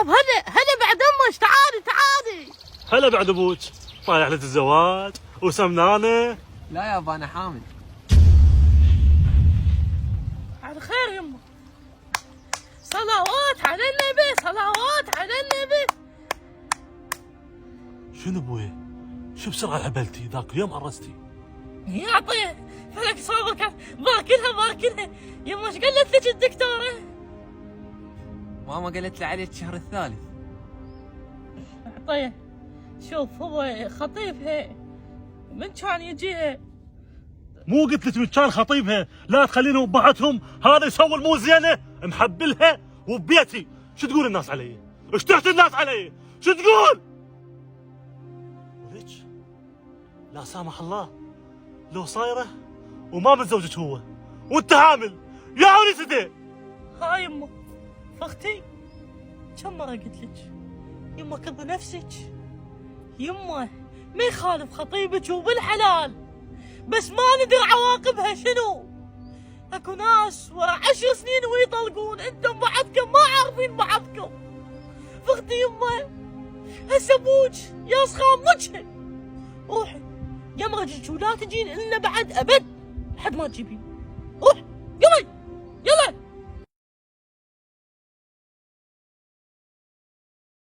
طب هلا بعد امك، تعالي. هلا بعد ابوك، طالع لك الزواج وسمنانه. لا يابا انا حامل. على خير يمه. صلوات على النبي. شنو ابوي؟ شو بسرعه هبلتي؟ ذاك اليوم عرستي. يا عطيه فلك صابرك، باكلها. يمه ايش قالت لك الدكتوره؟ ماما قالت لي عليك الشهر الثالث. عطيه شوف، هو خطيبها من كان يجيها. مو قلت لك من كان خطيبها لا تخلينهم ببعضهم، هذا يسوي المو زينه، محبلها وببيتي. شو تقول الناس علي؟ ايش تحت الناس علي؟ شو تقول؟ ولك لا سامح الله لو صايره وما متزوجك هو وانت حامل يا ونستي. هاي يمه اختي، كم مره قلت لك يمه كض نفسك، يمه ما يخالف خطيبك وبالحلال، بس ما ندري عواقبها شنو. اكو ناس ورا 10 سنين ويطلقون، انتم بعضكم ما عارفين بعضكم. فاختي يمه هسه ابوك يا صخام وجهه، روحي يمرجك ولا تجين لنا بعد ابد لحد ما تجيبين.